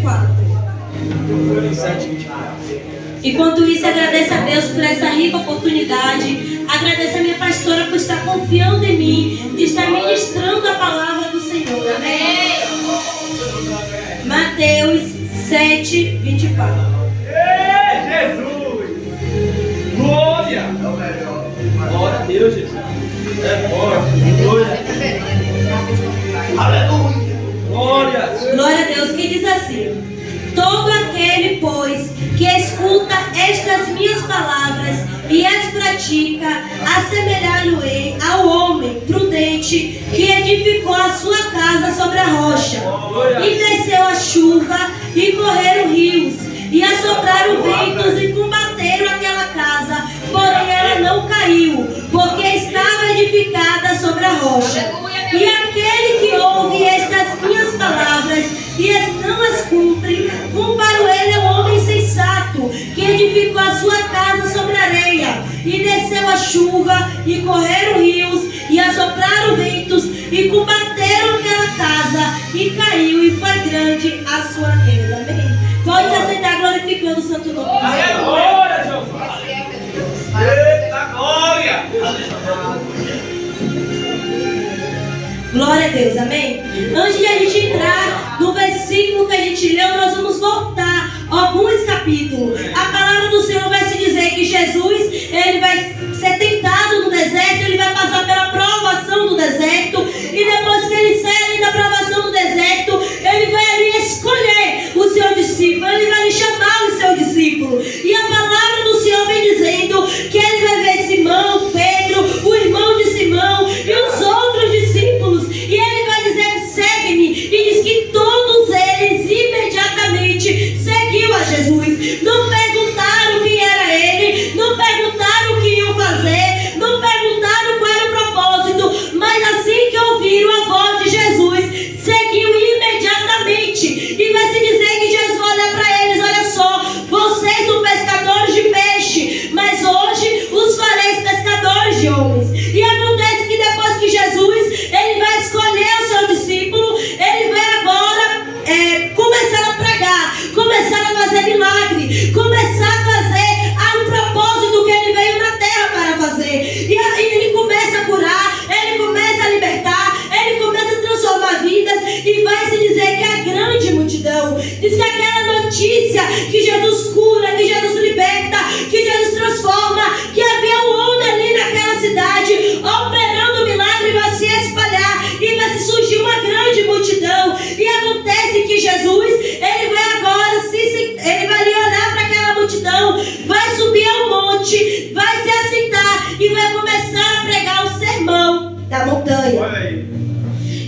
24. Enquanto isso, agradeço a Deus por essa rica oportunidade. Agradeço a minha pastora por estar confiando em mim, de estar ministrando a palavra do Senhor. Amém? Mateus 7, 24. Ei, Jesus! Glória! Glória a Deus, Jesus. É forte. Glória. Aleluia! Glória! Glória a Deus, que diz assim: todo aquele, pois, que escuta estas minhas palavras e as pratica, assemelhá-lo-ei ao homem prudente que edificou a sua casa sobre a rocha. E desceu a chuva, e correram rios, e assopraram ventos, e combateram aquela casa, porém ela não caiu, porque estava edificada sobre a rocha. E aquele que ouve estas minhas palavras e não as cumpre, comparo ele ao homem sensato, que edificou a sua casa sobre a areia, e desceu a chuva, e correram rios, e assopraram ventos, e combateram aquela casa, e caiu, e foi grande a sua queda. Amém? Pode se aceitar glorificando o santo nome. Aleluia, Jesus! Eita glória! Glória a Deus, amém? Antes de a gente entrar no versículo que a gente leu, nós vamos voltar alguns capítulos. A palavra do Senhor vai se dizer que Jesus, ele vai ser tentado no deserto, ele vai passar pela provação do deserto, e depois que ele sai da provação do deserto, ele vai ali escolher o seu discípulo, ele vai ali chamar o seu discípulo. E a palavra do Senhor vem dizendo que ele vai ver Simão, Pedro, o irmão de Simão e os outros discípulos, e ele vai dizer: segue-me, e diz que todos eles imediatamente seguiu a Jesus. Não perguntaram quem era ele, não perguntaram o que iam fazer, não perguntaram qual era o propósito, mas assim que ouviram a voz de Jesus, seguiu imediatamente. E vai se dizer que Jesus olha para eles: olha só, vocês são pescadores de peixe, mas hoje os fareis pescadores de homens. E acontece que depois que Jesus, ele vai escolher o seu discípulo, ele vai agora começar a pregar, começar a fazer milagre, começar a fazer um propósito que ele veio na terra para fazer. E aí ele começa a curar, ele começa a libertar, ele começa a transformar vidas, e vai se dizer que a grande multidão, diz que aquela notícia que Jesus cura, que Jesus liberta, que Jesus transforma, que havia um homem ali naquela cidade operando milagre, vai se espalhar e vai se surgir uma grande multidão. E acontece que Jesus, ele vai agora, ele vai ali olhar para aquela multidão, vai subir ao monte, vai se assentar e vai começar a pregar o sermão da montanha.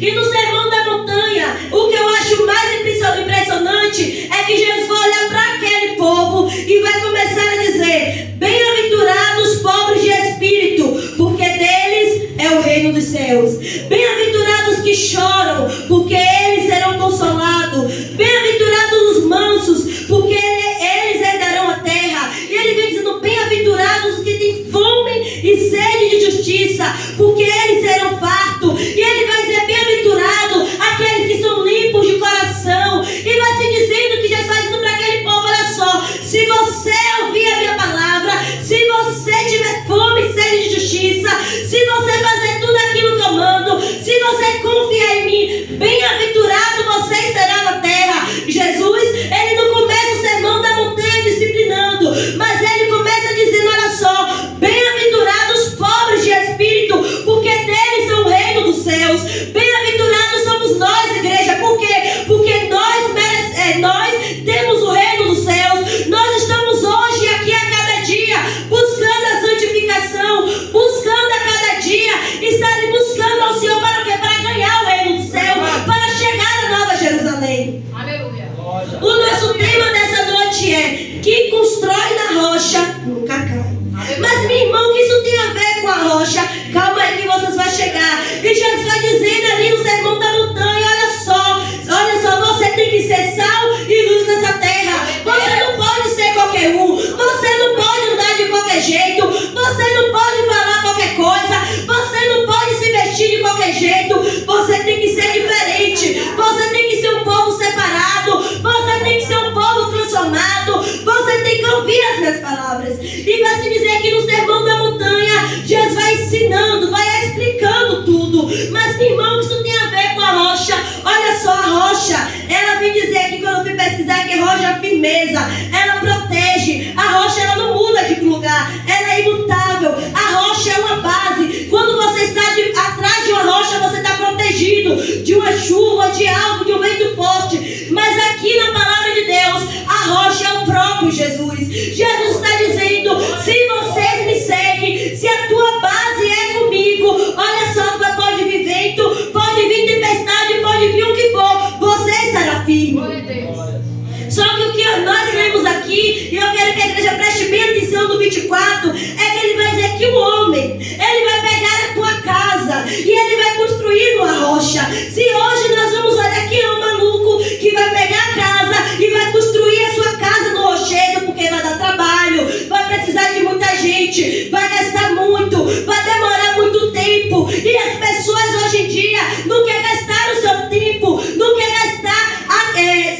E no sermão da montanha, o que eu acho mais impressionante é que Jesus vai olhar para aquele povo e vai começar a dizer: bem-aventurados pobres de espírito, porque deles é o reino dos céus. Bem-aventurados que choram, porque eles serão consolados. Bem-aventurados os mansos, porque eles herdarão a terra. E ele vem dizendo: bem-aventurados os que têm fome e sede de justiça, porque eles serão fartos. E ele vai dizer: bem-aventurado aqueles que são limpos de coração. E vai se dizendo que Jesus vai dizendo para aquele povo: olha só, se você ouvir a minha palavra, se você tiver fome e sede de justiça, se você fazer tudo aquilo que eu mando, se você confiar em mim, bem-aventurado vocês serão na terra. Jesus, ele não começa o sermão da montanha disciplinando, mas ele começa dizendo: olha só, bem-aventurados pobres de espírito, porque deles são o reino dos céus. Bem-aventurados somos nós, igreja. Por quê? Porque nós temos o reino dos céus. Nós estamos hoje aqui a cada dia buscando a santificação, buscando a cada dia estar buscando ao Senhor para o quê? Para ganhar o reino do céu, para chegar à Nova Jerusalém. Aleluia. O nosso tema dessa noite é: quem constrói na rocha nunca cai. Mas, meu irmão, que isso tem a ver com a rocha? Calma aí que vocês vão chegar. E Jesus vai dizendo ali no sermão da montanha: olha só, você tem que ser sal e luz nessa terra. Você não pode ser qualquer um, você não pode andar de qualquer jeito, você não pode falar qualquer coisa, você não pode se vestir de qualquer jeito. Você tem que ser diferente, você tem que ser um povo separado, você tem 24, é que ele vai dizer que o homem, ele vai pegar a tua casa e ele vai construir numa rocha. Se hoje nós vamos olhar que é um maluco que vai pegar a casa e vai construir a sua casa no rochedo, porque vai dar trabalho, vai precisar de muita gente, vai gastar muito, vai demorar muito tempo. E as pessoas hoje em dia não querem gastar o seu tempo, não querem gastar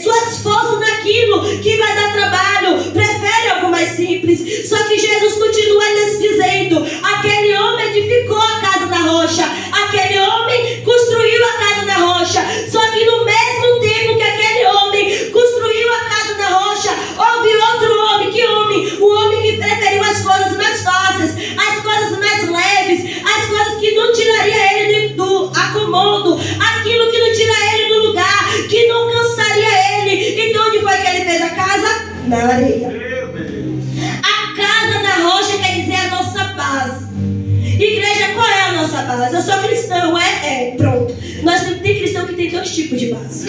suas forças naquilo que vai dar trabalho, prefere algo mais simples. Só que Jesus continua lhes dizendo: aquele homem edificou a casa da rocha, aquele homem construiu a casa da rocha. Só que no mesmo tempo que aquele homem construiu a casa da rocha, houve outro homem. Que homem? O homem que preferiu as coisas mais fáceis, as coisas mais leves, as coisas que não tiraria ele do acomodo, aquilo que não tira ele do lugar, que não cansaria ele. Então onde foi que ele fez a casa? Na areia. A casa da rocha quer dizer a nossa base. Igreja, qual é a nossa base? Eu sou cristão, pronto. Nós tem cristão que tem dois tipos de base.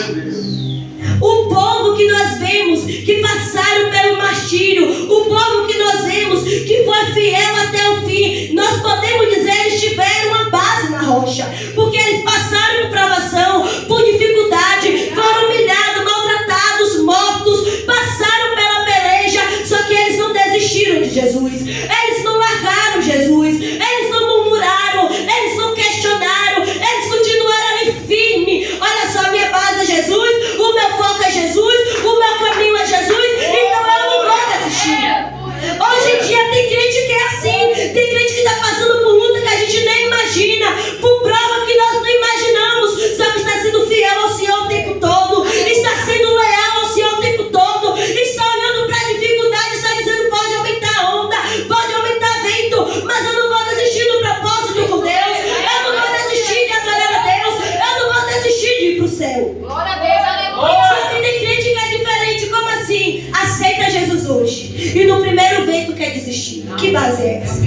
O povo que nós vemos que passaram pelo martírio, o povo que nós vemos que foi fiel até o fim, nós podemos dizer eles tiveram uma base na rocha, porque eles passaram por provação, por dificuldade, foram humilhados, maltratados, mortos, passaram pela peleja. Só que eles não desistiram de Jesus, eles não largaram Jesus, eles não murmuraram, eles não questionaram, eles continuaram ali firme. Olha só, minha base é Jesus, o meu foco é Jesus, o meu caminho é Jesus, então eu não vou desistir. Hoje em dia tem crente que é assim, tem crente que está passando por luta que a gente nem imagina, por prova que nós não imaginamos, só que está sendo fiel ao Senhor o tempo todo, está sendo leal ao Senhor o tempo todo, está olhando para a dificuldade, está dizendo: pode aumentar a onda, pode aumentar vento, mas eu não vou desistir do propósito com Deus, eu não vou desistir de adorar a Deus, eu não vou desistir de ir para o céu. Glória a Deus, aleluia. Só que tem crente que é diferente. Como assim? Aceita Jesus hoje e no primeiro vento quer desistir. Que base é essa?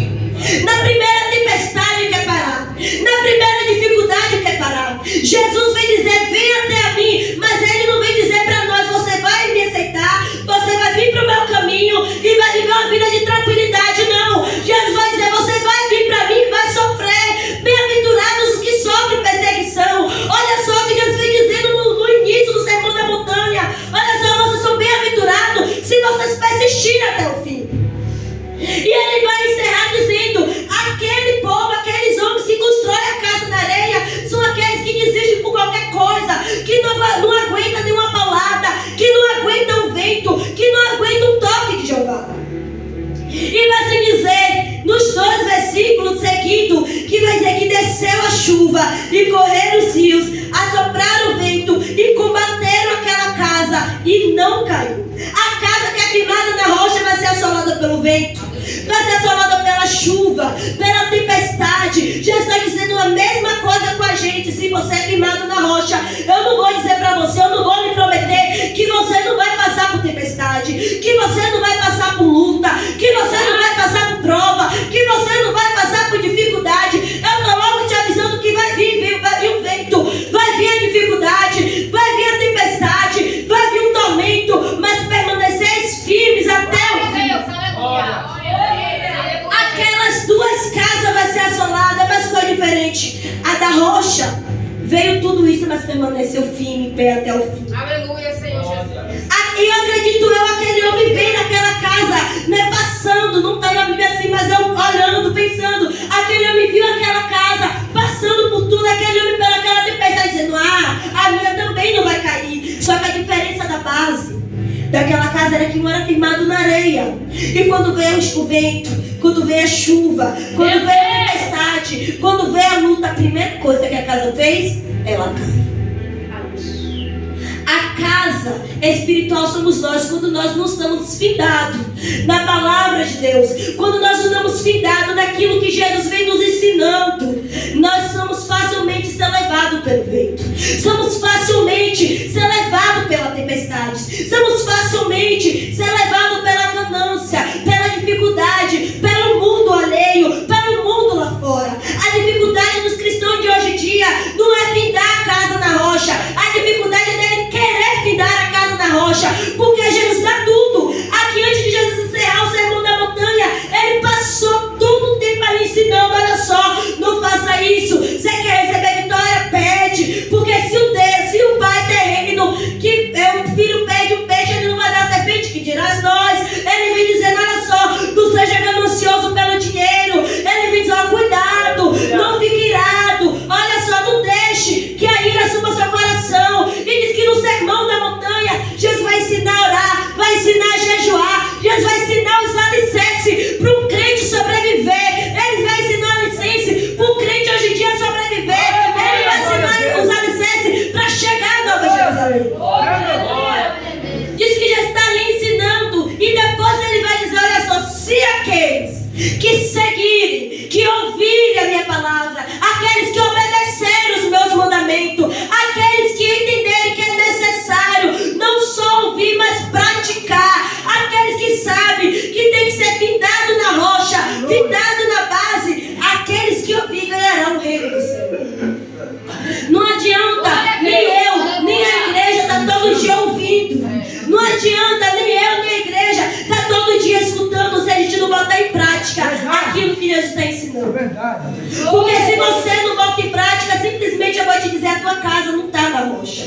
Na primeira tempestade quer parar, na primeira dificuldade quer parar. Jesus vem dizer: vem até a mim, mas ele não vem dizer para nós: você vai me aceitar, você vai vir para o meu caminho e vai viver uma vida de tranquilidade. Não, Jesus vai dizer: você vai vir para mim e vai sofrer. Bem-aventurados os que sofrem perseguição. Olha só o que Jesus vem dizendo no início do Sermão da Montanha. Olha só, vocês são bem-aventurados se vocês persistirem até o fim. E ele vai encerrar dizendo: aquele povo, aqueles homens que constroem a casa na areia, são aqueles que desistem por qualquer coisa, que não aguentam nenhuma paulada, que não aguentam o vento, que não aguentam o toque de Jeová. E vai se dizer nos 2 versículos seguidos, que vai dizer que desceu a chuva e correram os rios, assopraram o vento e combateram aquela casa e não caiu. A casa que é firmada na rocha vai ser assolada pelo vento, vai ser assolada pela chuva, pela tempestade. Já está dizendo a mesma coisa com a gente. Se você é firmado na rocha, eu não vou dizer para você, eu não vou lhe prometer que você não vai passar por tempestade, que você não vai passar por luta, que você não vai passar por prova, que você não vai passar por dificuldade. Eu estou logo te avisando que vai vir o vento, vai vir a dificuldade, vai vir a tempestade, vai vir um tormento, mas permaneceis firmes até o fim. Aquelas 2 casas vai ser assolada, mas qual é diferente? A da rocha veio tudo isso, mas permaneceu firme em pé até o fim. Aleluia, Senhor Jesus. E acredito eu, aquele homem veio naquela casa, né, passando, não está na Bíblia assim, mas eu olhando, pensando, aquele homem viu aquela casa, passando por tudo, aquele homem pelaquela tempestade, dizendo: a minha também não vai cair. Só que a diferença da base daquela casa era que um era firmado na areia, e quando veio o vento, quando veio a chuva, quando veio a tempestade, quando veio a luta, a primeira coisa que a casa fez, ela cai. A casa espiritual somos nós, quando nós não estamos findados na palavra de Deus, quando nós não estamos findados naquilo que Jesus vem nos ensinando, nós somos facilmente ser levados pelo vento, somos facilmente ser levados pela tempestade, somos facilmente ser levados pela ganância, pela dificuldade, pelo mundo alheio, pelo mundo lá fora. A dificuldade dos cristãos de hoje em dia não é findar a casa na rocha, a dificuldade dele querer findar a casa na rocha, porque Jesus dá tudo. Aqui, antes de Jesus encerrar o Sermão da Montanha, ele passou que seguirem, que ouvirem a minha palavra, aqueles que obedeceram os meus mandamentos, aqueles que entenderem que é necessário não só ouvir, mas praticar, aqueles que sabem que tem que ser findado na rocha, findado na base, aqueles que ouvir ganharão o reino do céu. Não adianta, nem eu, nem a igreja está todo dia ouvindo. Não adianta, nem eu, nem a igreja está todo dia escutando se a gente não botar em prática aquilo que Jesus está ensinando. Porque se você não bota em prática, simplesmente eu vou te dizer, a tua casa não está na rocha.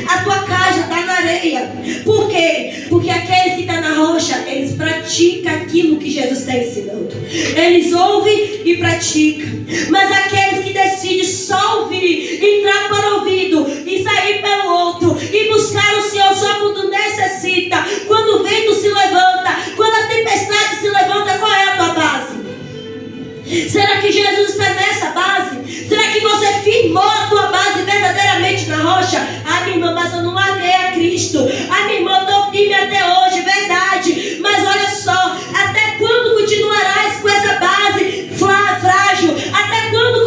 A tua casa está na areia. Por quê? Porque aqueles que estão na rocha, eles praticam aquilo que Jesus está ensinando. Eles ouvem e praticam. Mas aqueles que decidem só ouvir, entrar para o ouvido e sair pelo outro, e buscar o Senhor só quando necessita, quando o vento se levanta, quando a tempestade se levanta, qual é a tua base? Será que Jesus está nessa base? Será que você firmou a tua base verdadeiramente na rocha? Ah, minha irmã, mas eu não larguei a Cristo. Ah, minha irmã, eu estou firme até hoje, verdade. Mas olha só, até quando continuarás com essa base frágil? Até quando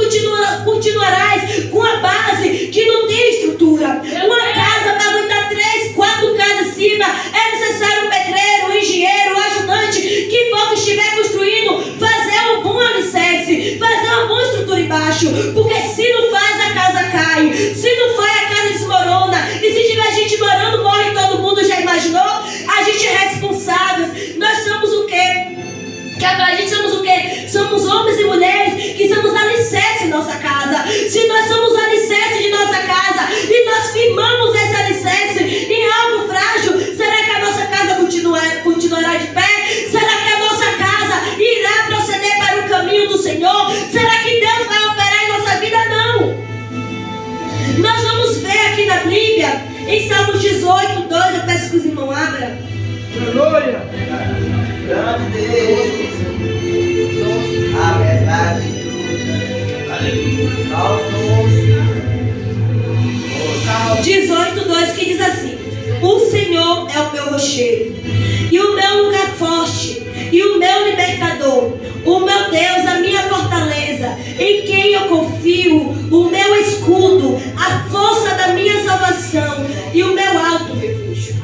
continuarás com a base que não tem estrutura? Uma casa para aguentar 3, 4 casas acima, é necessário um pedreiro, um engenheiro, um ajudante, que for que estiver construindo, fazer um bom alicerce, fazer uma boa estrutura embaixo, porque se não faz, a casa cai, se não faz, a casa desmorona, e se tiver gente morando, morre todo mundo. Já imaginou? A gente é responsável. Nós somos o quê? A gente somos o quê? Somos homens e mulheres que somos alicerce em nossa casa. Se nós somos alicerce de nossa casa e nós firmamos esse alicerce em algo frágil, será que a nossa casa continuará de pé? Será que a nossa casa irá proceder para o caminho do Senhor? Será que Deus vai operar em nossa vida? Não. Nós vamos ver aqui na Bíblia, em Salmos 18, 2, eu peço que os irmãos abram. Aleluia. Grande Deus, a verdade, aleluia. 18, 2, que diz assim: o Senhor é o meu rochedo, e o meu lugar forte, e o meu libertador, o meu Deus, a minha fortaleza, em quem eu confio, o meu escudo, a força da minha salvação e o meu alto refúgio.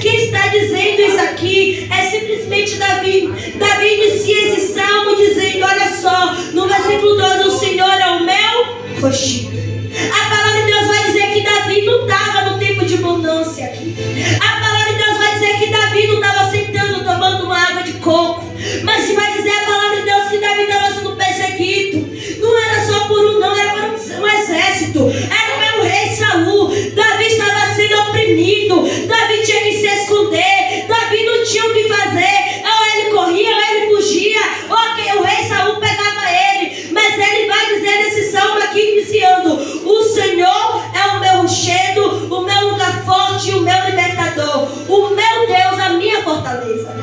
Quem está dizendo isso aqui é simplesmente Davi. Davi inicia esse salmo dizendo, olha só, no versículo 2, o Senhor é o meu rochedo. A palavra de Deus vai dizer que Davi não estava no tempo de bonança aqui. A palavra de Deus vai dizer que Davi não estava sentando, tomando uma água de coco. Mas vai dizer a palavra de Deus que Davi estava sendo perseguido. Não era só por um, não, era por um exército. Era pelo rei Saul. Davi estava sendo oprimido. Davi tinha que se esconder. Davi não tinha o que fazer. Ou ele corria, ou ele fugia, ou o rei Saul pegava ele. Mas ele vai dizer nesse salmo aqui, iniciando: o Senhor é o meu rochedo, o meu lugar forte e o meu libertador, o meu Deus, a minha fortaleza.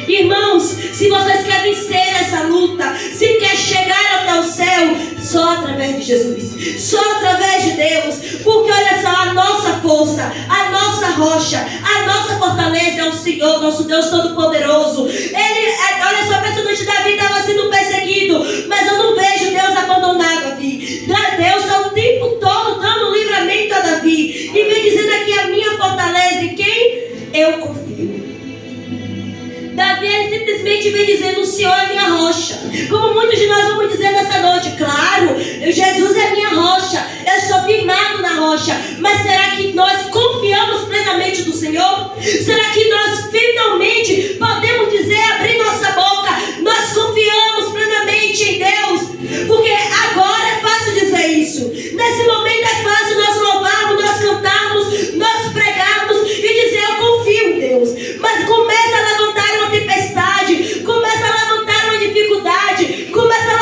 Irmãos, se vocês querem vencer essa luta, se quer chegar até o céu, só através de Jesus, só através de Deus. Porque olha só, a nossa força, a nossa rocha, a nossa fortaleza é o Senhor, nosso Deus Todo-Poderoso. Olha só, a pessoa de Davi estava sendo perseguido, mas eu não vejo Deus abandonar Davi. Deus está o tempo todo dando livramento a Davi, e vem dizendo aqui: a minha fortaleza, em quem eu confio. Davi, ele simplesmente vem dizendo: o Senhor é minha rocha. Como muitos de nós vamos dizer nessa noite, claro, Jesus é minha rocha, eu estou firmado na rocha. Mas será que nós confiamos plenamente no Senhor? Será que nós finalmente podemos dizer, abrir nossa boca, nós confiamos plenamente em Deus? Porque agora é fácil dizer isso. Nesse momento é fácil nós louvarmos, nós cantarmos, nós pregarmos e dizer: eu confio em Deus. Mas começa a levantar uma tempestade, começa a levantar uma dificuldade, começa a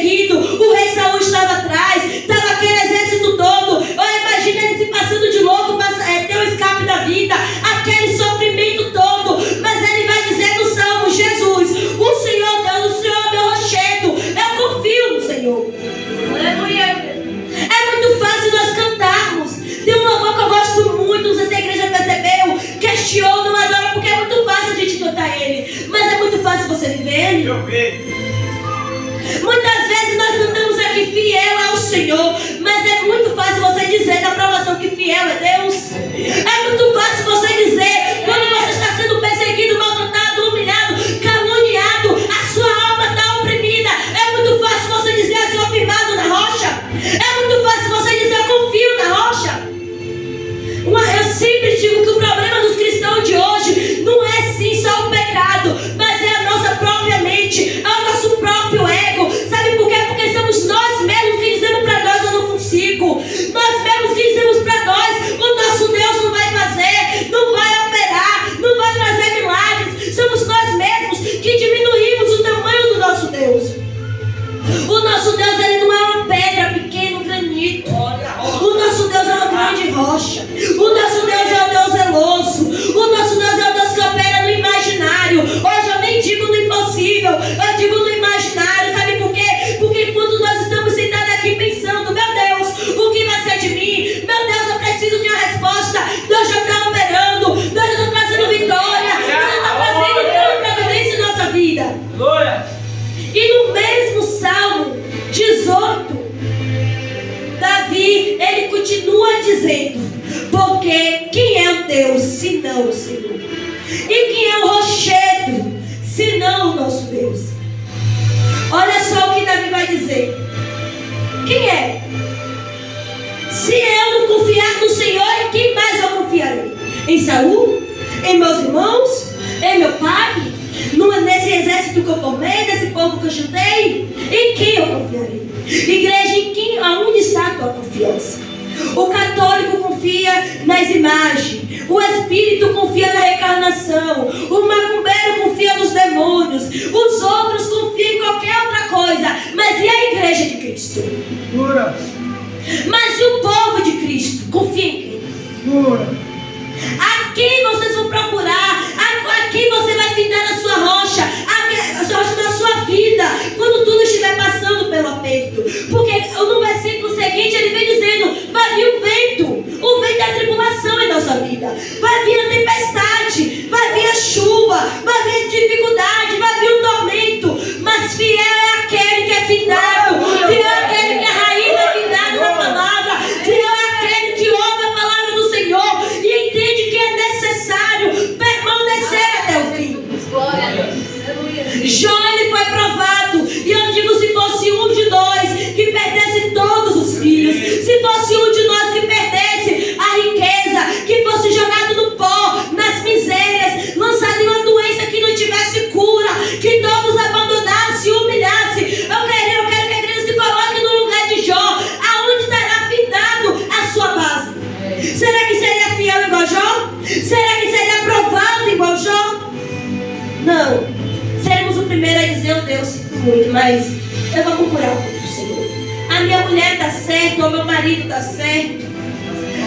perseguido, o rei Saul estava atrás, estava aquele exército todo. Olha, imagina ele se passando de louco, ter um escape da vida, aquele sofrimento todo. Mas ele vai dizer no Salmo: Jesus, o Senhor Deus, o Senhor é meu rochedo, eu confio no Senhor. Aleluia. É muito fácil nós cantarmos. Tem um louvor que eu gosto muito, não sei se a igreja percebeu, que é Shion, não adora, porque é muito fácil a gente cantar ele, mas é muito fácil você viver ele. Eu vi. Muitas vezes nós cantamos aqui: fiel é o Senhor, mas é muito fácil você dizer na provação que fiel é Deus. É muito fácil você dizer, quando você está sendo perseguido, maltratado, humilhado, caluniado, a sua alma está oprimida. É muito fácil você dizer: eu sou firmado na rocha. É muito fácil você dizer: eu confio na rocha. Eu sempre digo que o problema dos cristãos de hoje não é sim só o pecado, mas é a nossa própria mente, é o nosso próprio ego. Sabe por quê? Porque somos nós mesmos que dizemos para nós: eu não consigo. Nós mesmos que dizemos para nós: o nosso Deus não vai fazer, não vai operar, não vai trazer milagres. Somos nós mesmos que diminuímos o tamanho do nosso Deus. O nosso Deus, ele não é uma pedra pequena, um granito. O nosso Deus é uma grande rocha. O nosso Deus é um Deus zeloso. O nosso Deus é um Deus que opera no imaginário. Hoje eu nem digo no impossível, eu digo no imaginário. Sabe por quê? Porque enquanto nós estamos sentados aqui pensando: meu Deus, o que vai ser de mim? Meu Deus, eu preciso de uma resposta. Deus já está operando. Deus já está trazendo vitória. Deus já está trazendo providência em nossa vida. Glória. E no mesmo Salmo 18, Davi, ele continua dizendo: porque quem é o Deus senão o Senhor? E quem é o rochedo senão o nosso Deus? Olha só o que Davi vai dizer. Quem é? Se eu não confiar no Senhor, em quem mais eu confiarei? Em Saul? Em meus irmãos? Em meu pai? Nesse exército que eu formei, nesse povo que eu chutei? Em quem eu confiarei? Igreja, aonde está a tua confiança? O católico confia nas imagens, o espírito confia na reencarnação, o macumbeiro confia nos demônios, os outros confiam em qualquer outra coisa. Mas e a igreja de Cristo? Glória. Mas e o povo de Cristo? Confia em quem? Glória. A quem vocês vão procurar? A quem você vai findar a sua rocha? A sua rocha da sua vida, quando tudo estiver passando pelo aperto. Porque no versículo seguinte ele vem dizendo: vai vir o vento da tribulação em nossa vida, vai vir a tempestade, vai vir a chuva, vai vir a dificuldade, vai vir o tormento. Mas fiel é aquele que é findado, fiel é aquele que a raiz é findado na palavra, fiel é aquele que ouve a palavra do Senhor e entende que é necessário permanecer até o fim. Glória a Deus. Jó, ele foi provado. E eu digo: se fosse um de nós que perdesse todos os filhos, se fosse um de nós que perdesse a riqueza, que fosse jogado no pó, nas misérias, lançado em uma doença que não tivesse cura, que todos abandonassem, humilhassem, eu quero que a igreja se coloque no lugar de Jó. Aonde estará findado a sua base? Será que seria fiel igual Jó? Será que seria aprovado igual Jó? Não. Seremos o primeiro a dizer: oh Deus, sinto muito, mas eu vou procurar o culto do Senhor. A minha mulher está certa, o meu marido está certo.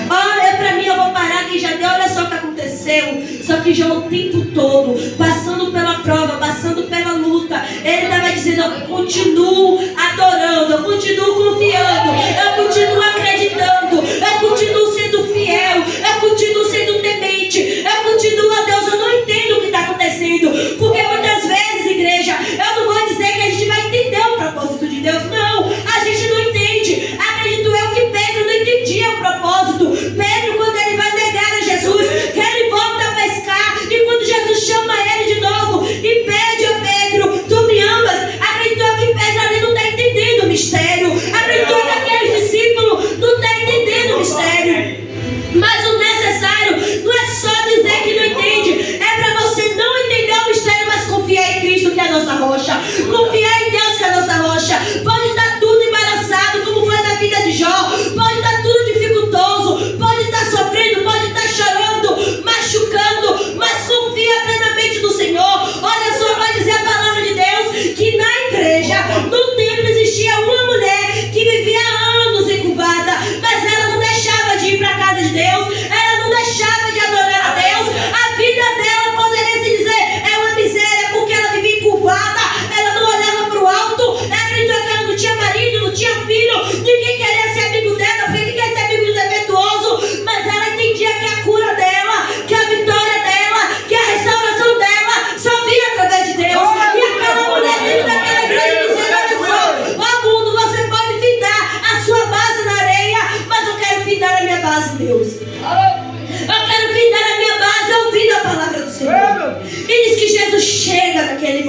Olha para mim, eu vou parar aqui já deu. Olha só o que aconteceu. Só que Jó o tempo todo, passando pela prova, passando pela luta, ele estava dizendo: eu continuo adorando, eu continuo confiando, eu continuo acreditando, eu continuo sendo fiel, eu continuo sendo temente, eu continuo a Deus. Eu não entendo o que está acontecendo, porque muitas vezes, igreja, eu não vou dizer que a gente vai entender o propósito de Deus. Não, a gente não entende. Acredito eu que Pedro não entendia o propósito. Pedro, quando ele vai negar a Jesus, que ele volta a pescar, e quando Jesus chama ele de novo e pede: a Pedro, tu me amas? Acredito eu que Pedro ali não está entendendo o mistério. Acredito eu que aqueles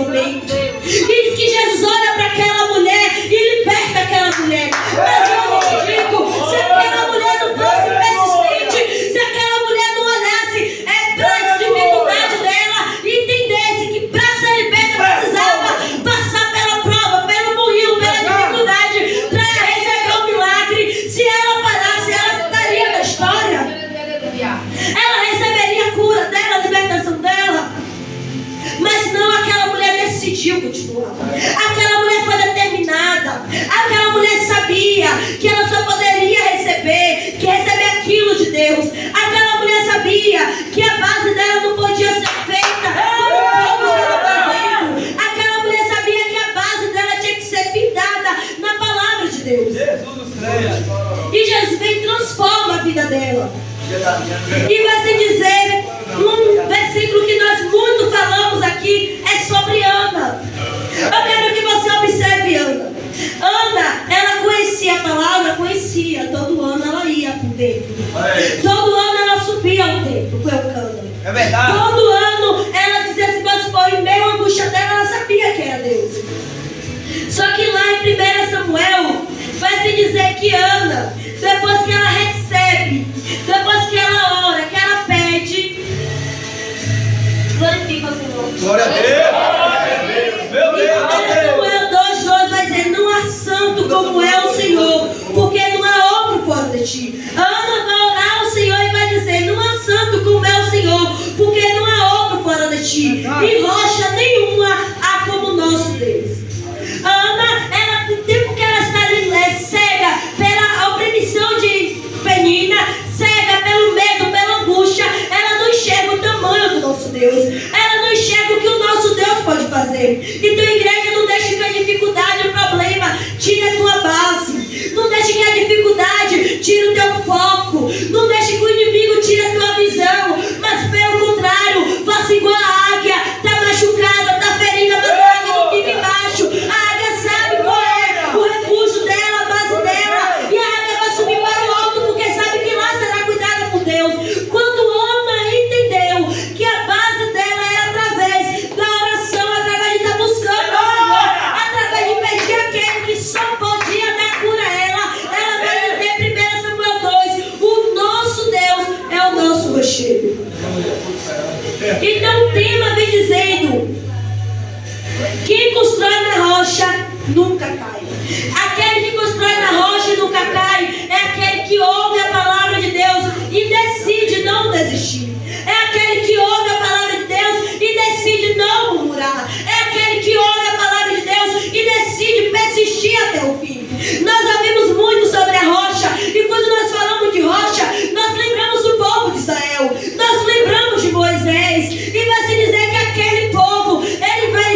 momento. E diz que Jesus olha para aquela mulher e liberta aquela mulher. Mas eu te digo, se aquela mulher não fosse persistente, se aquela mulher não olhasse para a dificuldade dela e entendesse que para ser liberta precisava passar pela prova, pelo moinho, pela dificuldade, para receber o milagre. Se ela parasse, ela ficaria na história. Ela receberia a cura dela, a libertação dela. Mas não, aquela mulher decidiu continuar. Aquela mulher foi determinada. Aquela mulher sabia que ela só poderia receber aquilo de Deus. Aquela mulher sabia que a base dela não podia ser feita como todos estavam fazendo. Aquela mulher sabia que a base dela tinha que ser findada na palavra de Deus. Jesus creia. E Jesus vem e transforma a vida dela. E vai se dizer, um versículo que nós muito falamos aqui, é sobre Ana. Eu quero que você observe Ana. Ana, ela conhecia a palavra, conhecia. Todo ano ela ia para o templo. Todo ano ela subia ao templo com Eucana. É verdade. Todo ano ela dizia assim, mas foi em meio à angústia dela, ela sabia que era Deus. Só que lá em 1 Samuel vai se dizer que Ana, depois que ela recebe, depois que ela ora, que ela pede, glorifica o Senhor. Glória a Deus. Meu Deus. E 1 Samuel 2,2 vai dizer, não há santo como é o Senhor, porque não há outro fora de ti. Ana vai orar ao Senhor e vai dizer, não há santo como é o Senhor, porque não há outro fora de ti. E rocha nenhuma há como nosso Deus. Ana, ela, no tempo que ela está ali cega pela opressão de Penina, cega pelo medo, pela angústia, ela não enxerga o tamanho do nosso Deus. Ela não enxerga o que o nosso Deus pode fazer. Então, igreja, não deixe que a dificuldade, o problema, tire a tua base. Não deixe que a dificuldade tire o teu foco. Não deixe que o inimigo tire a tua visão. Mas, pelo contrário, faça igual a águia. Está machucada, está ferida, mas a águia não fica embaixo. A águia sabe qual é o refúgio dela, a base dela. E a águia vai subir para o alto, porque sabe que lá será cuidada por Deus. Quando Ana entendeu que a base dela era através da oração, através de estar buscando o Senhor, através de pedir aquele que só podia dar cura a ela vai dizer 1 Samuel 2, o nosso Deus é o nosso rochedo. Então o tema vem dizendo, quem constrói na rocha nunca cai. Aquele que constrói na rocha e nunca cai é aquele que ouve a palavra de Deus e decide não desistir. É aquele que ouve a palavra de Deus e decide não murmurar. É aquele que ouve a palavra de Deus e decide persistir até o fim. Nós ouvimos muito sobre a rocha, e quando nós falamos de rocha, nós lembramos do povo de Israel, nós lembramos de Moisés, e vai se dizer que aquele povo, ele vai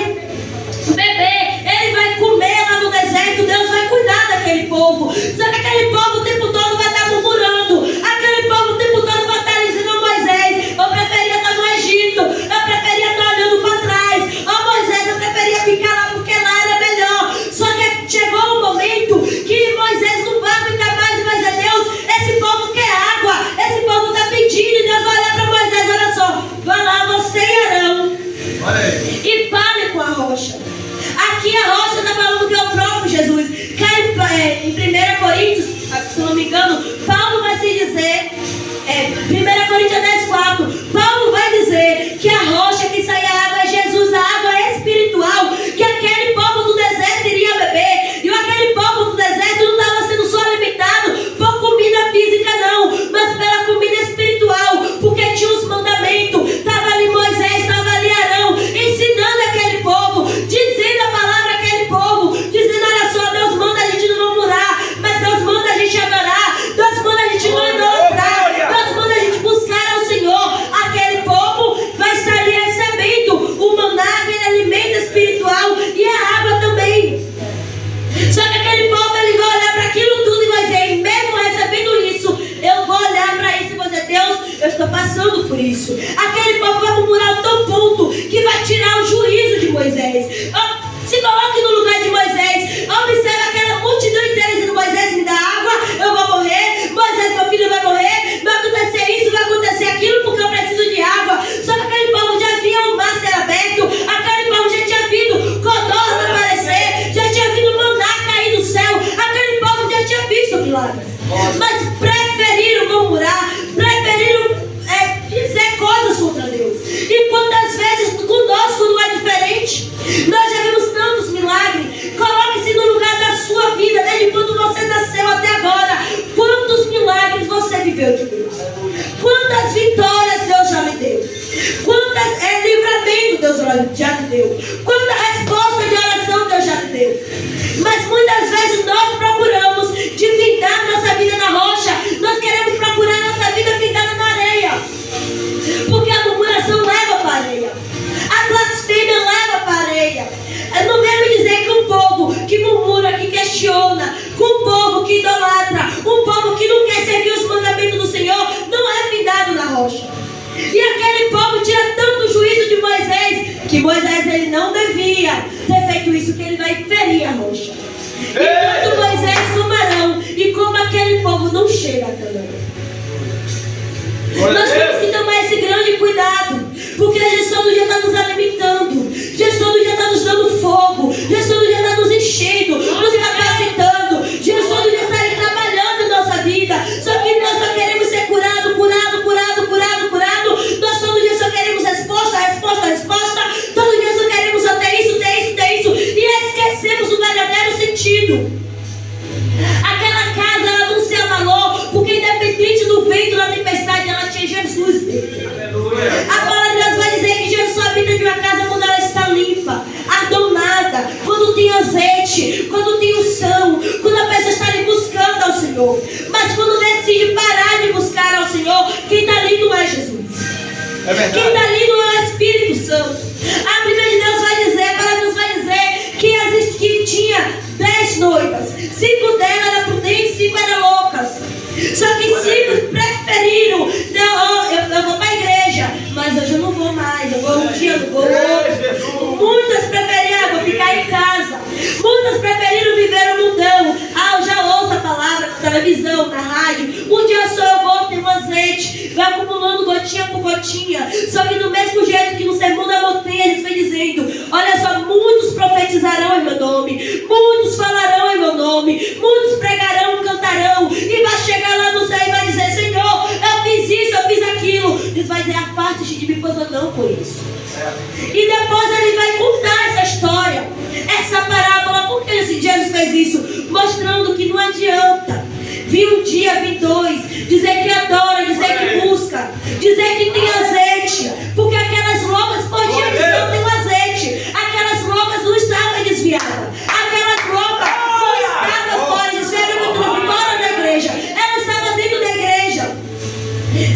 beber, ele vai comer lá no deserto, Deus vai cuidar daquele povo. Só que aquele povo o tempo todo vai estar murmurando, aquele povo o tempo todo vai estar dizendo a Moisés, eu preferia estar no Egito, eu preferia estar olhando para trás, Moisés, eu preferia ficar lá porque lá era melhor. Só que chegou um momento que Moisés não vai aguentar mais e vai dizer, Deus, esse povo quer água, esse povo está pedindo, e Deus vai olhar para Moisés, olha só, vai lá você e Arão e fale com a rocha. Aqui a rocha está falando que é o próprio Jesus. Em 1 Coríntios, se não me engano, Paulo vai se dizer, 1 Coríntios 10,4, Paulo vai dizer que a rocha que sai a água é Jesus, a água espiritual, que aquele povo do deserto iria beber. E aquele povo do deserto não estava sendo só alimentado por comida física não, mas pela comida espiritual, porque tinha os mandamentos. Estava ali Moisés, estava ali Arão, ensinando aquele povo, dizendo a palavra àquele povo, dizendo, olha só, Deus manda a gente não murmurar, mas Deus manda a gente adorar, Deus manda a gente não idolatrar, Deus manda a gente buscar ao Senhor. Aquele povo vai estar ali recebendo o maná, aquele alimento espiritual, e a água também. Só que aquele povo, ele vai olhar para aquilo tudo e vai dizer, mesmo recebendo isso, eu vou olhar para isso e vou dizer, Deus, eu estou passando por isso. Aquele povo vai murmurar ao tão ponto que vai tirar o juízo de Moisés. Se coloque no lugar de Moisés, observe aquela multidão inteira dizendo, Moisés, me dá água, eu vou morrer, Moisés, meu filho vai morrer, vai acontecer isso, vai acontecer aquilo, porque eu preciso de água. Só que aquele povo já via o mar ser aberto, aquele povo já tinha visto mas preferiram murmurar, preferiram dizer coisas contra Deus. E quantas vezes conosco não é diferente? Nós já vimos tantos milagres. Coloque-se no lugar da sua vida, desde quando você nasceu até agora. Quantos milagres você viveu de Deus? Quantas vitórias Deus já lhe deu? Quantas livramento Deus já lhe deu? Quanta resposta de oração Deus já lhe deu? Mas muitas vezes nós procuramos de findar nossa vida na rocha. Nós queremos procurar nossa vida findada na areia, porque a murmuração leva para a areia, a blasfêmia leva para a areia. Não quero dizer que um povo que murmura, que questiona, um povo que idolatra, um povo que não quer seguir os mandamentos do Senhor, não é findado na rocha. E aquele povo tira tanto juízo de Moisés, que Moisés ele não devia ter feito isso, que ele vai ferir a rocha. E tanto Moisés como Arão, e como aquele povo não chega a Canaã. Nós temos que tomar esse grande cuidado, porque Jesus todo dia está nos alimentando, Jesus todo dia está nos dando fogo, Jesus todo dia está nos enchendo, nos capacitando, Jesus todo dia está aí trabalhando em nossa vida. Só que nós só queremos ser curado, curado, curado, curado, curado. Nós todo dia só queremos resposta, resposta, resposta. Todo dia só queremos só ter isso, ter isso, ter isso, e esquecemos do verdadeiro sentido. Aquela casa ela não se abalou, porque independente do vento, da tempestade, ela tinha Jesus dentro. A palavra de Deus vai dizer que Jesus só habita de uma casa quando ela está limpa, adornada, quando tem azeite, quando tem unção, quando a pessoa está ali buscando ao Senhor. Mas quando decide parar de buscar ao Senhor, quem está ali não é Jesus. Quem está ali não é o Espírito Santo. A Bíblia de Deus vai dizer, a palavra de Deus vai dizer que tinha 10 noivas, 5 delas eram prudentes, 5 eram loucas. Só que 5 preferiram, não, eu vou para a igreja, mas hoje eu não vou mais, eu vou um dia, eu não vou outro. Muitas preferiram, vou ficar em casa. Muitas preferiram viver o mundão. Eu já ouço a palavra na televisão, na rádio. Um dia só eu vou ter um azeite, vai acumulando gotinha por gotinha. Só que do mesmo jeito que no sermão da montanha eles vêm dizendo, olha só, muitos profetizarão em meu nome, muitos falarão em meu nome, muitos pregarão, cantarão, e vai chegar lá no céu e vai dizer, Senhor, eu fiz isso, eu fiz aquilo. Ele vai dizer, aparte-te de mim, pois eu não conheço. E depois ele vai contar essa história, essa parábola. Por que Jesus fez isso? Mostrando que não adianta vir um dia, vir dois, dizer que adora, dizer que busca, dizer que tem azeite, porque aquelas roupas podiam dizer que tem um azeite, aquelas roupas não estavam desviadas, aquelas roupas não estavam fora, desviadas fora da igreja, ela estava dentro da igreja.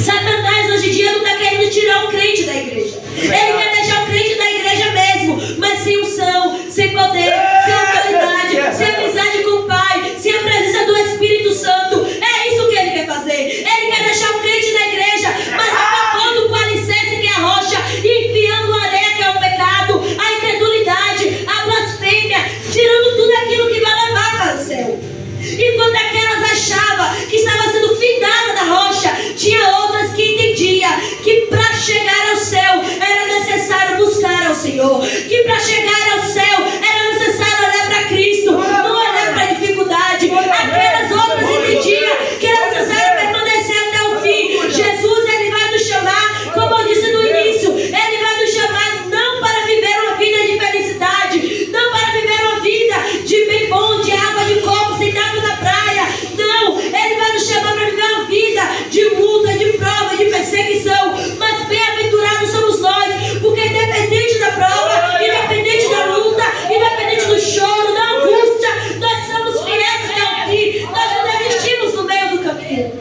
Satanás hoje em dia não está querendo tirar o crente da igreja, ele quer deixar o crente da igreja mesmo, mas sem unção, sem poder, sem autoridade, sem amizade com o Pai, sem a presença do Espírito Santo. É isso que ele quer fazer. Ele quer deixar o crente na igreja, mas acabando com o alicerce que é a rocha, e enfiando a areia que é o pecado, a incredulidade, a blasfêmia, tirando tudo aquilo que vai levar para o céu. E quando aquelas achavam que estava sendo findada na rocha, tinha outras que entendiam que para chegar ao céu era necessário buscar ao Senhor, que para chegar ao céu era necessário olhar para Cristo, não olhar para a dificuldade. Aquelas outras entendiam que era necessário permanecer até o fim. Jesus, ele vai nos chamar, como eu disse no início, ele vai nos chamar não para viver uma vida de felicidade, não para viver uma vida de bem bom, de água de coco, sentado na praia. Não, ele vai nos chamar para viver uma vida de luta, de prova, de perseguição. Mas bem-aventurados somos nós, porque independente da prova, independente da luta, independente do choro, da angústia, nós somos fiéis até o fim. Nós não desistimos no meio do caminho.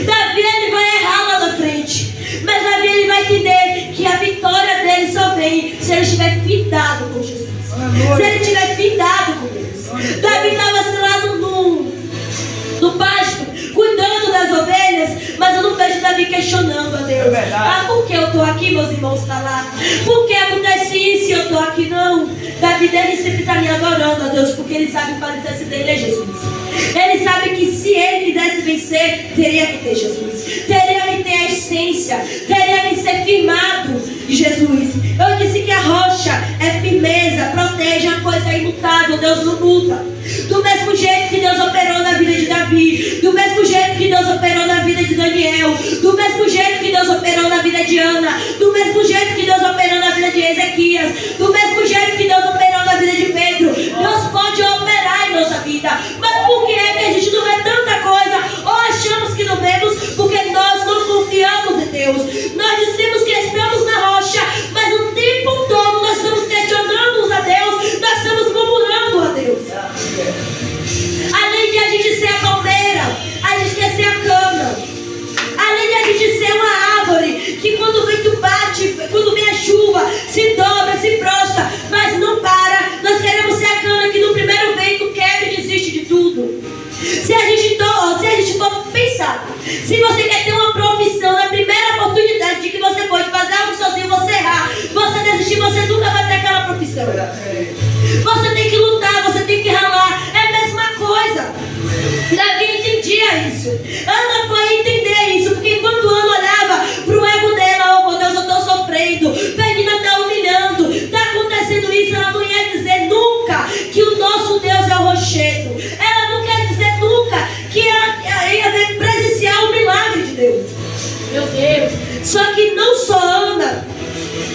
Davi, ele vai errar lá na frente, mas Davi, ele vai entender que a vitória dele só vem se ele estiver findado com Jesus, se ele estiver findado com Deus. Davi estava assim lá no pasto, cuidando das ovelhas, mas eu não vejo Davi questionando a Deus. Por que eu estou aqui, meus irmãos estão lá? Por que acontece isso e eu estou aqui? Não. Davi dele sempre está me adorando a Deus, porque ele sabe que o alicerce dele é Jesus. Ele sabe que se ele quisesse vencer, teria que ter Jesus, teria que ter a essência, teria que ser firmado em Jesus. Eu disse que a rocha é firmeza, protege, a coisa é imutável, Deus não muda. Do mesmo jeito que Deus operou na vida de Davi, Davi, do mesmo jeito que Deus operou na vida de Daniel, do mesmo jeito que Deus operou na vida de Ana, do mesmo jeito que Deus operou na vida de Ezequias, do mesmo jeito que Deus operou na vida de Pedro. Deus pode operar em nossa vida. Mas por que é que a gente não vê tanta coisa? Ou achamos que não vemos porque nós não confiamos em Deus. Nós dizemos que estamos na rocha, mas o tempo todo nós estamos questionando a Deus, nós estamos murmurando a Deus. Além de a gente ser a palmeira, a gente quer ser a cana. Além de a gente ser uma árvore que quando o vento bate, quando vem a chuva, se dobra, se prostra, mas não para. Nós queremos ser a cana que no primeiro vento quebra e desiste de tudo. Se a gente for pensar, se você quer ter uma profissão, na primeira oportunidade de que você pode fazer algo sozinho, você errar, você desistir, você nunca vai ter aquela profissão. Você tem que lutar, você tem que ralar. É a mesma coisa. Davi entendia isso. Ana foi entender isso, porque quando Ana olhava para o ego dela, oh meu Deus, eu estou sofrendo, Penina está humilhando, está acontecendo isso, ela não ia dizer nunca que o nosso Deus é o rochedo. Ela não quer dizer nunca que ela ia presenciar o milagre de Deus. Meu Deus. Só que não só Ana,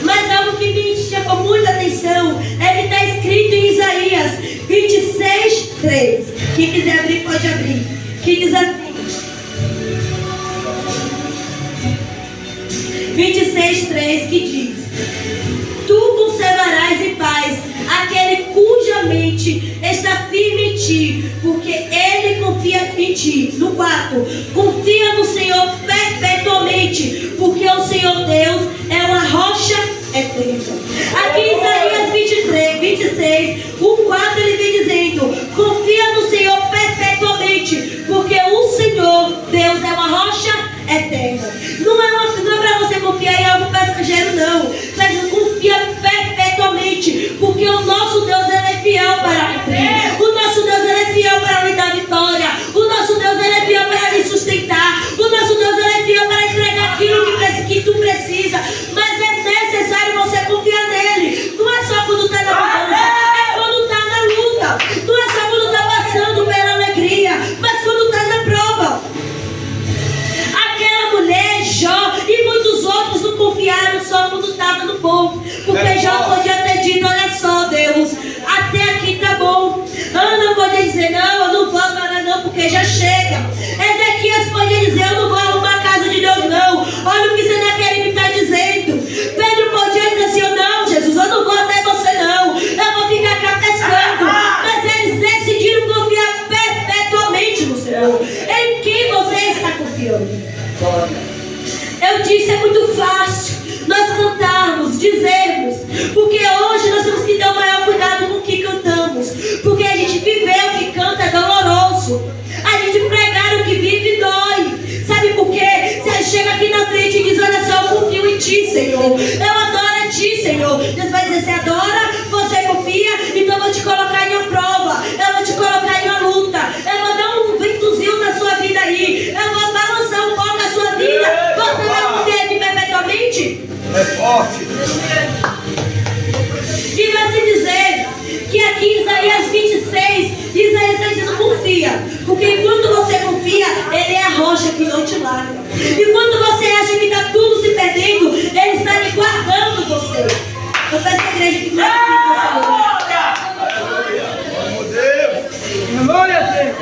mas algo que me chamou muita atenção é que está escrito em Isaías 26:3. Quem quiser abrir, pode abrir. Que diz assim: 26:3, que diz: Tu conservarás em paz aquele cuja mente está firme em ti, porque ele confia em ti. No 4, confia no Senhor perpetuamente, porque o Senhor Deus é uma rocha eterna. Aqui em Isaías 26, o 4 ele vem dizendo: confia no Senhor perpetuamente, porque o Senhor Deus é uma rocha eterna. Não é para você confiar em algo passageiro, não. Mas confia perpetuamente, porque o nosso Deus ele é fiel para cumprir. O nosso Deus ele é fiel para lhe dar vitória. O nosso Deus ele é fiel para lhe sustentar. O nosso Deus ele é fiel para entregar aquilo que tu precisa. Mas é necessário você confiar nele. Não é só quando está na mudança, é quando está na luta. Não é só quando está passando pela alegria, mas quando está na prova. Aquela mulher, Jó e muitos outros não confiaram só quando estava no bom, porque Jó podia ter dito: olha só, Deus, até aqui tá bom. Ana podia dizer: não, eu não vou agora não, porque já chega. Ezequias podia dizer: eu não vou arrumar a casa de Deus não, olha o que Senaqueribe está dizendo. Pedro podia dizer assim: não, Jesus, eu não vou até você não, eu vou ficar cá pescando. Mas eles decidiram confiar perpetuamente no Senhor. Em quem você está confiando? Eu disse, é muito fácil nós cantarmos, dizermos, porque hoje nós temos que ter o maior cuidado com o que cantamos, porque a gente viver o que canta é doloroso, a gente pregar o que vive dói. Sabe por quê? Você chega aqui na frente e diz: olha só, eu confio em ti, Senhor, eu adoro a ti, Senhor. Deus vai dizer: você adora, você confia, então eu vou te colocar em uma prova, eu vou te colocar em uma luta, eu vou dar um ventozinho na sua vida aí, eu vou balançar um pouco a sua vida. Você vai confiar em mim perpetuamente? É forte. E vai se dizer que aqui em Isaías 26, Isaías está dizendo: confia, porque enquanto você confia, ele é a rocha que não te larga. E quando você acha que está tudo se perdendo, ele está lhe guardando você. Eu peço à igreja que glorifique o Senhor. Glória a Deus.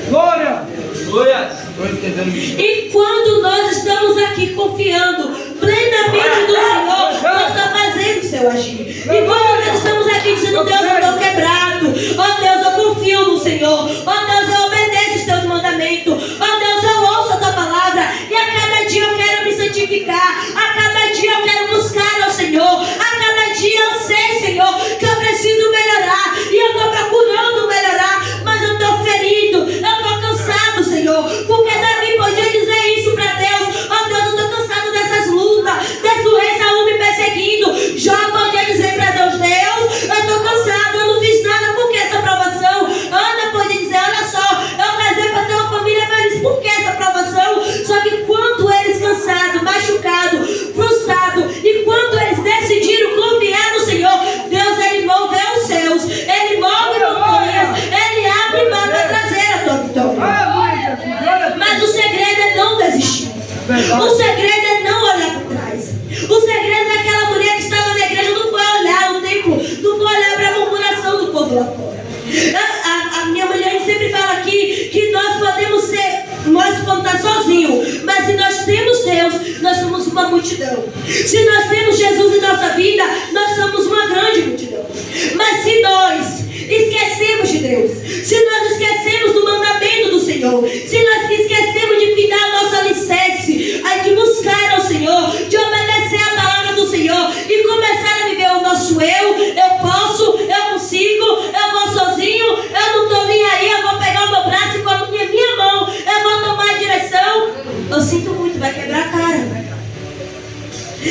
Glória. Glória. Estou entendendo isso. E quando nós estamos aqui confiando plenamente no Senhor, Deus está fazendo o seu agir. E quando nós estamos aqui dizendo: Deus, eu estou quebrado, ó Deus, eu confio no Senhor, ó Deus, eu obedeço os teus mandamentos, ó Deus, eu ouço a tua palavra, e a cada dia eu quero me santificar, a cada dia eu quero buscar ao Senhor, a cada dia eu sei, Senhor, que eu preciso melhorar, e eu estou procurando melhorar, mas eu estou ferido, eu estou cansado, Senhor, porque Davi podia dizer isso para Deus: ó Deus, eu estou cansado dessas lutas, desse rei Saul me perseguindo. Jó podia dizer para Deus: Deus, eu estou cansado, eu não fiz nada, por que essa provação? Ana podia dizer: olha só, eu trazei para ter uma família feliz, por que essa provação? Só que quanto eles cansados, machucados, frustrados, e quando eles decidiram uma multidão. Se nós temos Jesus em nossa vida, nós somos uma grande multidão. Mas se nós esquecemos de Deus, se nós esquecemos do mandamento do Senhor, se nós esquecemos de cuidar do nosso alicerce, de buscar ao Senhor, de obedecer a palavra do Senhor e começar a viver o nosso eu posso, eu consigo, eu vou sozinho, eu não estou nem aí, eu vou pegar o meu braço e com a minha mão eu vou tomar a direção, eu sinto muito, vai quebrar a cara.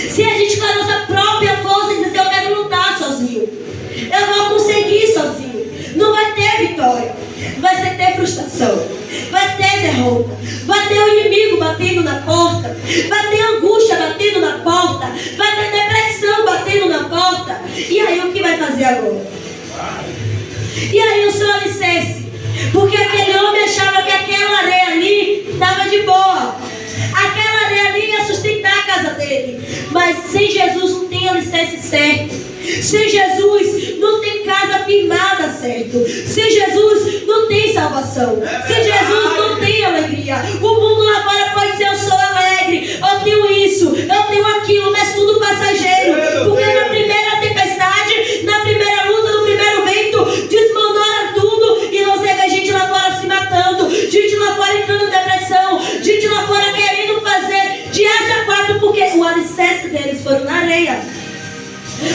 Se a gente com a nossa própria força dizer eu quero lutar sozinho, eu vou conseguir sozinho, não vai ter vitória, vai ter frustração, vai ter derrota, vai ter o inimigo batendo na porta, vai ter angústia batendo na porta, vai ter depressão batendo na porta. E aí o que vai fazer agora? E aí o seu alicerce? Porque aquele homem achava que aquela areia ali estava de boa, aquela areia ali ia sustentar a casa dele. Mas sem Jesus não tem alicerce certo. Sem Jesus não tem casa firmada certo. Sem Jesus não tem salvação. Sem Jesus não tem alegria. O mundo lá fora pode dizer eu sou alegre, eu tenho isso, eu tenho aquilo, mas tudo passageiro. Porque na primeira tempestade, na primeira luta, no primeiro vento, desmandora tudo e você vê gente lá fora se matando, gente lá fora entrando em depressão, gente lá fora querendo fazer de asa 4 porque o alicerce deles foram na areia.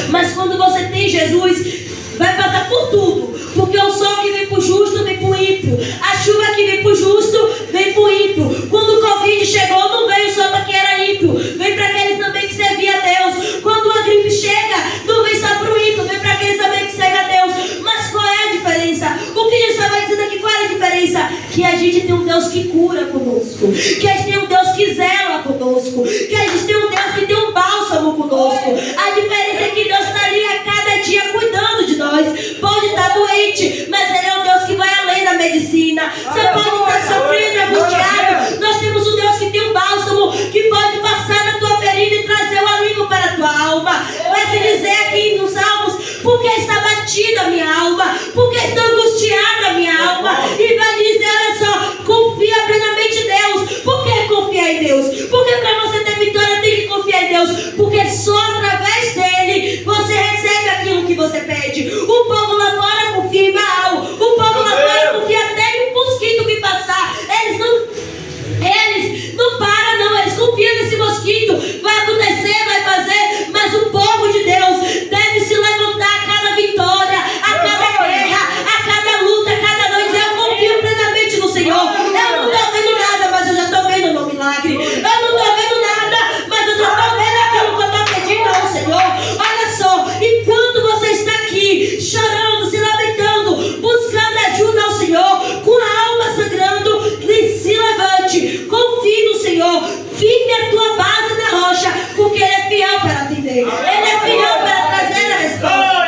Mas quando você tem Jesus, vai passar por tudo. Porque o sol que vem para o justo, vem para o ímpio. A chuva que vem para o justo, vem para o ímpio. Quando o Covid chegou, não veio só para quem era ímpio, vem para aqueles também que serviam a Deus. Quando a gripe chega, não vem só para o ímpio, vem para aqueles também que servem a Deus. Mas qual é a diferença? O que Jesus estava dizendo aqui, qual é a diferença? Que a gente tem um Deus que cura conosco, que a gente tem um Deus que zela conosco, que a gente tem um Deus que tem um bálsamo conosco. A diferença é que Deus está ali a cada dia cuidando de nós. Pode estar doente, mas Ele é um Deus que vai além da medicina. Você pode estar sofrendo, angustiado. Nós temos um Deus que tem um bálsamo, que pode passar na tua ferida e trazer o alívio para a tua alma. Vai se dizer aqui nos Salmos, porque está batida a minha alma, porque está angustiada a minha alma. E vai dizer, olha só, confia plenamente em Deus. Por que confiar em Deus? Porque para você ter vitória tem que confiar em Deus. Porque só através dele você recebe aquilo que você pede. O povo lá fora confia em Baal. O povo lá fora confia até em um mosquito que passar. Eles não param não. Eles confiam nesse mosquito. Vai acontecer, vai fazer. Mas o povo de Deus deve se levantar a cada vitória, a cada guerra, a cada luta, a cada noite. Eu confio plenamente no Senhor. Eu não estou vendo nada, mas eu já estou vendo o meu milagre. Eu não estou vendo nada, mas eu já estou vendo aquilo que eu estou pedindo ao Senhor. Olha só, enquanto você está aqui chorando, se lamentando, buscando ajuda ao Senhor, com a alma sangrando, se levante, confie no Senhor, firme a tua base na rocha, porque Ele é fiel para atender, Ele é fiel para trazer a resposta.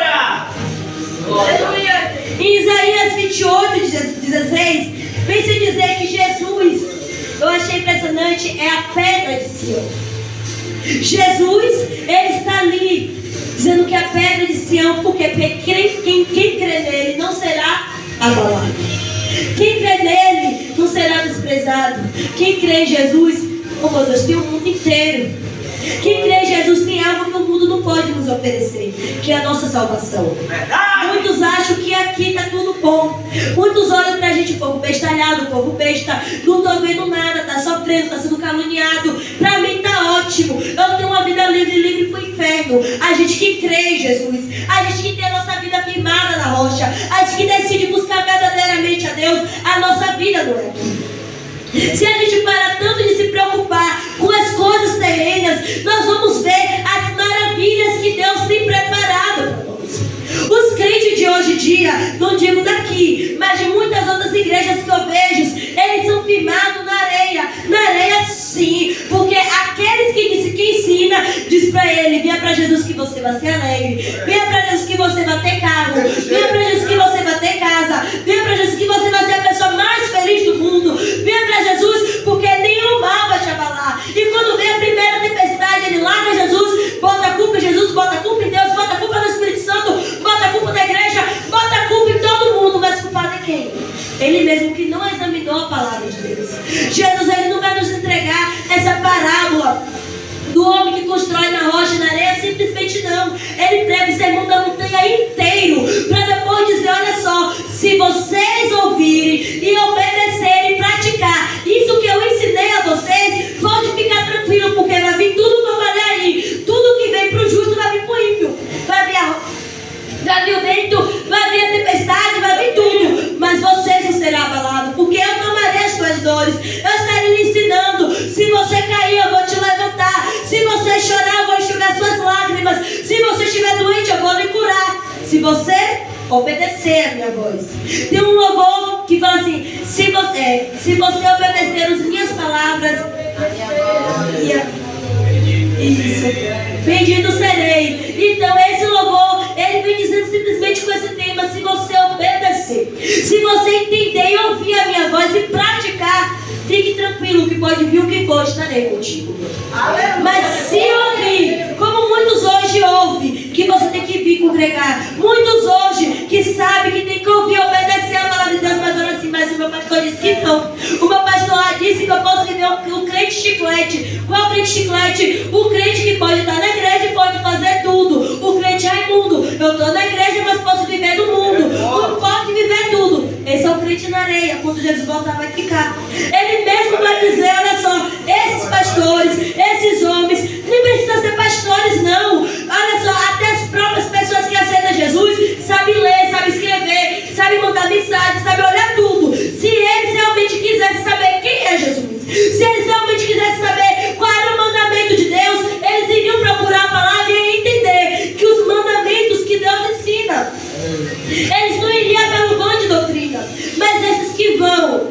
Em Isaías 28, 16, vem se dizer que Jesus, eu achei impressionante, é a pedra de Sião. Jesus, Ele está ali, dizendo que a pedra de Sião, porque quem crê nele não será abalado. Quem crê nele não será desprezado. Quem crê em Jesus, oh meu Deus, tem o mundo inteiro. Quem crê em Jesus tem algo que o mundo não pode nos oferecer, que é a nossa salvação. Muitos acham que aqui está tudo bom. Muitos olham pra gente, povo bestalhado, povo besta, não estou vendo nada, está sofrendo, está sendo caluniado. Para mim está ótimo, eu tenho uma vida livre para o inferno. A gente que crê em Jesus, a gente que tem a nossa vida firmada na rocha, a gente que decide buscar verdadeiramente a Deus, a nossa vida não é aqui. Se a gente para tanto de se preocupar com as coisas terrenas, nós vamos ver as maravilhas que Deus tem preparado para nós. Os crentes de hoje em dia, não digo daqui, mas de muitas outras igrejas que eu vejo, eles são firmados na areia sim, porque aqueles que ensina, diz para ele, venha para Jesus que você vai ser alegre, venha para Jesus que você vai ter carro, venha para Jesus que você vai ter casa, venha para Jesus que você vai ser a pessoa mais feliz do mundo, venha para Jesus porque nenhum mal vai te abalar. E quando vem a primeira tempestade, ele larga Jesus, bota a culpa em Jesus, bota a culpa em Deus, bota a culpa no Espírito Santo, bota a culpa na igreja, bota a culpa em todo mundo, mas culpado é quem? Ele mesmo que não examinou a palavra de Deus. Jesus, ele não vai nos entregar essa parábola do simplesmente não. Ele prega o sermão da montanha inteiro, para depois dizer, olha só, se vocês ouvirem e obedecerem e praticar isso que eu ensinei a vocês, pode ficar tranquilo, porque vai vir tudo que eu falei aí. Tudo que vem para o justo vai vir para o ímpio. Vai vir o vento, vai vir a tempestade, vai vir tudo. Mas vocês não serão abalados, porque eu tomarei as tuas dores. Eu estarei lhe ensinando. Se você cair, eu vou te levantar. Se você chorar, eu vou enxugar suas lágrimas. Se você estiver doente, eu vou lhe curar. Se você obedecer a minha voz. Tem um louvor que fala assim: se você obedecer as minhas palavras, isso, bendito serei. Então esse louvor, ele vem dizendo simplesmente com esse tema: se você obedecer, se você entender e ouvir a minha voz e praticar, fique tranquilo que pode vir o que for, estarei contigo. Mas se ouvir, como muitos hoje ouvem, que você tem que vir congregar, muitos hoje que sabem que tem que ouvir, obedecer a palavra de Deus, mas olha assim, mas o meu pastor disse que não. O meu pastor lá disse que eu posso viver o crente chiclete. Qual é o crente chiclete? O crente que pode estar na igreja e pode fazer tudo. O crente é imundo. Eu estou na igreja, mas posso viver no mundo. Não pode viver tudo. Esse é o crente na areia. Quando Jesus voltar, vai ficar. Ele mesmo vai dizer, olha só, esses pastores, esses homens, nem precisa ser pastores não. Olha só, até as próprias pessoas que aceitam Jesus sabem ler, sabem escrever, sabem mandar mensagem, sabem olhar tudo. Se eles realmente quisessem saber quem é Jesus, se eles realmente quisessem saber qual era o mandamento de Deus, eles iriam procurar a palavra e entender que os mandamentos que Deus ensina, eles não iriam pelo vão de doutrina, mas esses que vão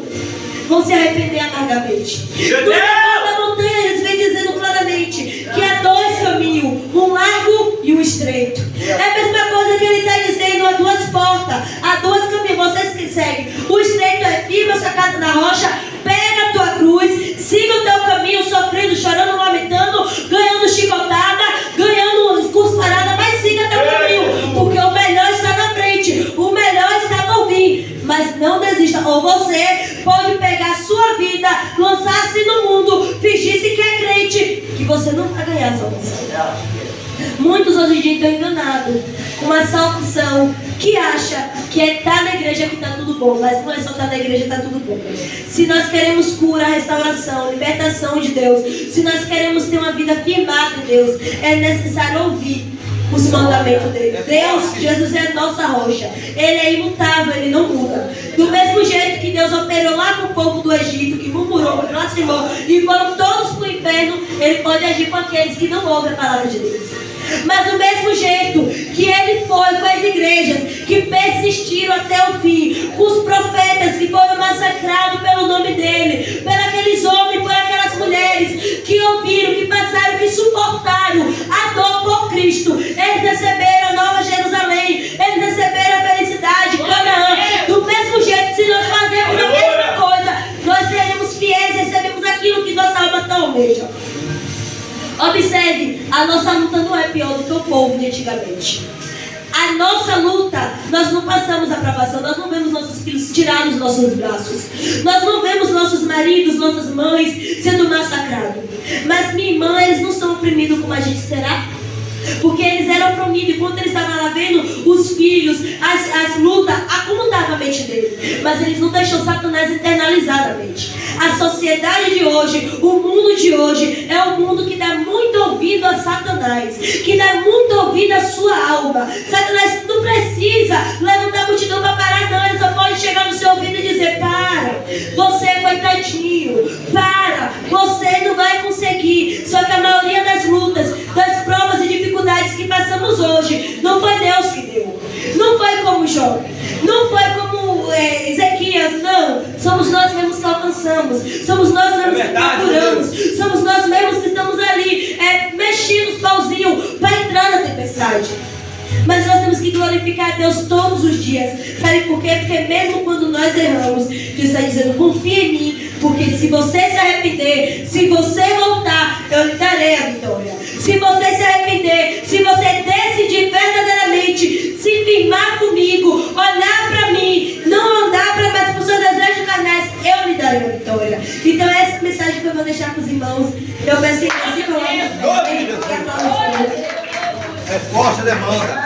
se arrepender amargamente. No sermão da montanha, eles vêm dizendo claramente que há dois caminhos, um largo e um estreito. É a mesma coisa que ele está dizendo: há duas portas, há dois caminhos, vocês que seguem. O estreito é firme, a sua casa na rocha, pega a tua cruz, siga o teu caminho, sofrendo, chorando, lamentando, ganhando chicotada, ganhando cusparada, mas siga teu caminho, porque o melhor está na frente, o melhor está por vir. Mas não desista, ou você pode pegar a sua vida, lançar-se no mundo, fingir-se que é crente, que você não vai ganhar salvação. Muitos hoje em dia estão enganados com uma salvação que acha que é estar na igreja que está tudo bom, mas não é só estar na igreja que está tudo bom. Se nós queremos cura, restauração, libertação de Deus, se nós queremos ter uma vida firmada em Deus, é necessário ouvir os mandamentos dele. Deus, Jesus é a nossa rocha. Ele é imutável, ele não muda. Do mesmo jeito que Deus operou lá com o povo do Egito, que murmurou, que blasfemou e foram todos para o inferno, ele pode agir com aqueles que não ouvem a palavra de Deus. Mas do mesmo jeito que ele foi com as igrejas que persistiram até o fim, com os profetas que foram massacrados pelo nome dele, por aqueles homens, por aquelas mulheres que ouviram, que passaram, que suportaram a dor por Cristo, eles receberam a Nova Jerusalém, eles receberam a felicidade, Canaã. Do mesmo jeito, se nós fazemos a mesma coisa, nós seremos fiéis e recebemos aquilo que nossa alma tão almeja. Observe, a nossa luta não é pior do que o povo de antigamente. A nossa luta, nós não passamos a aprovação, nós não vemos nossos filhos tirados dos nossos braços, nós não vemos nossos maridos, nossas mães sendo massacrados. Mas minha irmã, eles não são oprimidos como a gente será? Porque eles eram oprimidos, e quando eles estavam lá vendo os filhos, as lutas, acomodava a mente deles. Mas eles não deixam Satanás internalizar a mente. A sociedade de hoje, o mundo de hoje, é um mundo que dá muito ouvido a Satanás, que dá muito ouvido à sua alma. Satanás não precisa levantar a multidão para parar, não. Ele só pode chegar no seu ouvido e dizer: para, você é coitadinho, para, você não vai conseguir. Só que a maioria das lutas, das provas e dificuldades que passamos hoje, não foi Deus que deu, não foi como Jó, não foi como Ezequias, não. Somos nós mesmos que alcançamos, somos nós mesmos que procuramos, somos nós mesmos que estamos ali mexendo os pauzinhos para entrar na tempestade. Mas nós temos que glorificar a Deus todos os dias. Sabe por quê? Porque mesmo quando nós erramos, Deus está dizendo: confia em mim, porque se você se arrepender, se você voltar, eu lhe darei a vitória. Se você se arrepender, se você decidir verdadeiramente se firmar comigo, olhar para mim, não andar para os seus desejos carnais, eu lhe darei a vitória. Então é essa mensagem que eu vou deixar para os irmãos. Eu peço que eles se coloquem. resposta à demanda.